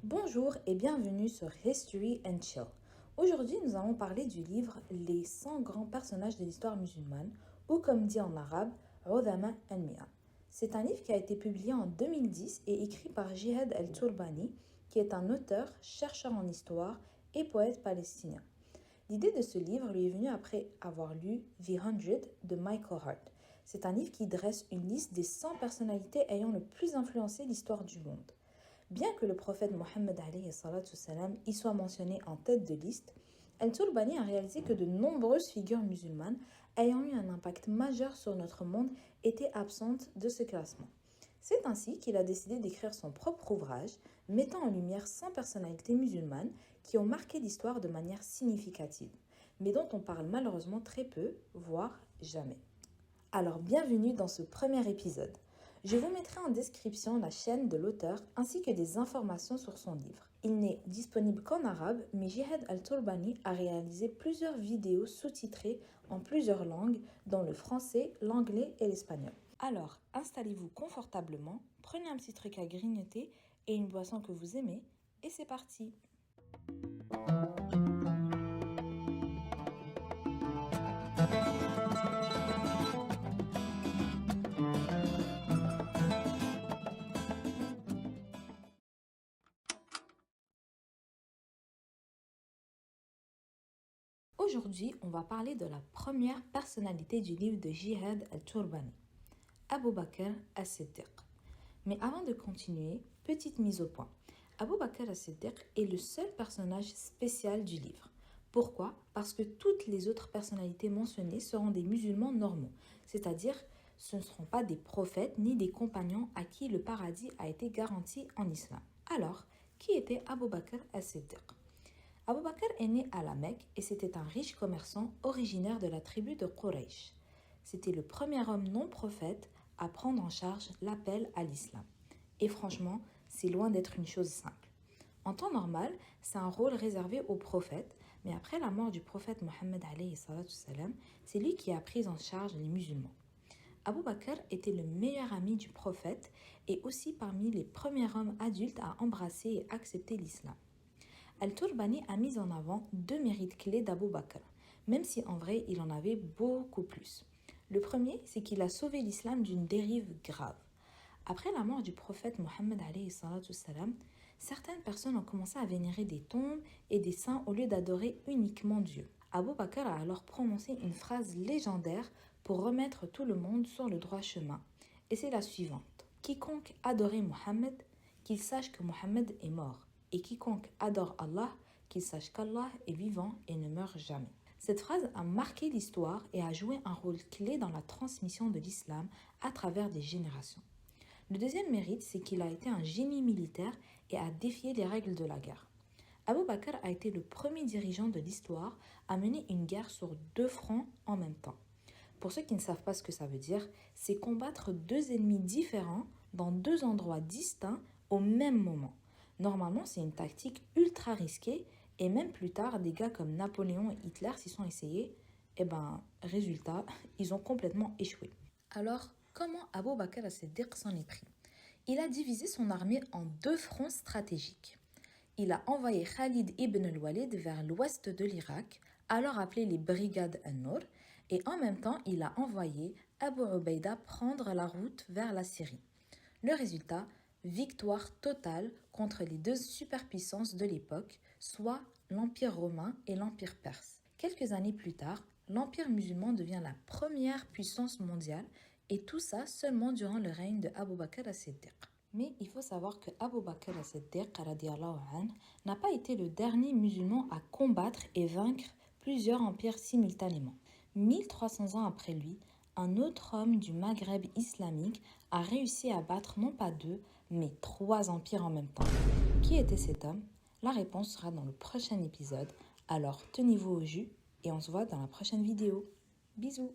Bonjour et bienvenue sur History and Chill. Aujourd'hui, nous allons parler du livre Les 100 grands personnages de l'histoire musulmane, ou comme dit en arabe, Udama al-Mi'a. C'est un livre qui a été publié en 2010 et écrit par Jihad al-Turbani, qui est un auteur, chercheur en histoire et poète palestinien. L'idée de ce livre lui est venue après avoir lu The 100 de Michael Hart. C'est un livre qui dresse une liste des 100 personnalités ayant le plus influencé l'histoire du monde. Bien que le prophète Mohammed y soit mentionné en tête de liste, Al-Turbani a réalisé que de nombreuses figures musulmanes ayant eu un impact majeur sur notre monde étaient absentes de ce classement. C'est ainsi qu'il a décidé d'écrire son propre ouvrage, mettant en lumière 100 personnalités musulmanes qui ont marqué l'histoire de manière significative, mais dont on parle malheureusement très peu, voire jamais. Alors bienvenue dans ce premier épisode. Je vous mettrai en description la chaîne de l'auteur ainsi que des informations sur son livre. Il n'est disponible qu'en arabe, mais Jihad al-Turbani a réalisé plusieurs vidéos sous-titrées en plusieurs langues, dont le français, l'anglais et l'espagnol. Alors, installez-vous confortablement, prenez un petit truc à grignoter et une boisson que vous aimez, et c'est parti! Aujourd'hui, on va parler de la première personnalité du livre de Jihad al-Turbani, Abu Bakr as-Siddiq. Mais avant de continuer, petite mise au point. Abu Bakr as-Siddiq est le seul personnage spécial du livre. Pourquoi? Parce que toutes les autres personnalités mentionnées seront des musulmans normaux, c'est-à-dire ce ne seront pas des prophètes ni des compagnons à qui le paradis a été garanti en islam. Alors, qui était Abu Bakr as-Siddiq? Abu Bakr est né à la Mecque et c'était un riche commerçant originaire de la tribu de Quraysh. C'était le premier homme non prophète à prendre en charge l'appel à l'islam. Et franchement, c'est loin d'être une chose simple. En temps normal, c'est un rôle réservé aux prophètes, mais après la mort du prophète Mohammed, c'est lui qui a pris en charge les musulmans. Abu Bakr était le meilleur ami du prophète et aussi parmi les premiers hommes adultes à embrasser et accepter l'islam. Al-Turbani a mis en avant deux mérites clés d'Abu Bakr, même si en vrai il en avait beaucoup plus. Le premier, c'est qu'il a sauvé l'islam d'une dérive grave. Après la mort du prophète Mohammed, certaines personnes ont commencé à vénérer des tombes et des saints au lieu d'adorer uniquement Dieu. Abu Bakr a alors prononcé une phrase légendaire pour remettre tout le monde sur le droit chemin, et c'est la suivante. Quiconque adorait Mohammed, qu'il sache que Mohammed est mort. Et quiconque adore Allah, qu'il sache qu'Allah est vivant et ne meurt jamais. Cette phrase a marqué l'histoire et a joué un rôle clé dans la transmission de l'islam à travers des générations. Le deuxième mérite, c'est qu'il a été un génie militaire et a défié les règles de la guerre. Abu Bakr a été le premier dirigeant de l'histoire à mener une guerre sur deux fronts en même temps. Pour ceux qui ne savent pas ce que ça veut dire, c'est combattre deux ennemis différents dans deux endroits distincts au même moment. Normalement, c'est une tactique ultra risquée et même plus tard, des gars comme Napoléon et Hitler s'y sont essayés. Résultat, ils ont complètement échoué. Alors, comment Abu Bakr as-Siddiq s'en est pris? Il a divisé son armée en deux fronts stratégiques. Il a envoyé Khalid ibn al-Walid vers l'ouest de l'Irak, alors appelé les Brigades An-Nur, et en même temps, il a envoyé Abu Ubaïda prendre la route vers la Syrie. Le résultat, victoire totale contre les deux superpuissances de l'époque, soit l'Empire romain et l'Empire perse. Quelques années plus tard, l'Empire musulman devient la première puissance mondiale et tout ça seulement durant le règne de Abu Bakr as-Siddiq. Mais il faut savoir que Abu Bakr as-Siddiq n'a pas été le dernier musulman à combattre et vaincre plusieurs empires simultanément. 1300 ans après lui, un autre homme du Maghreb islamique a réussi à battre non pas deux, mais trois empires en même temps. Qui était cet homme? La réponse sera dans le prochain épisode, alors tenez-vous au jus et on se voit dans la prochaine vidéo. Bisous!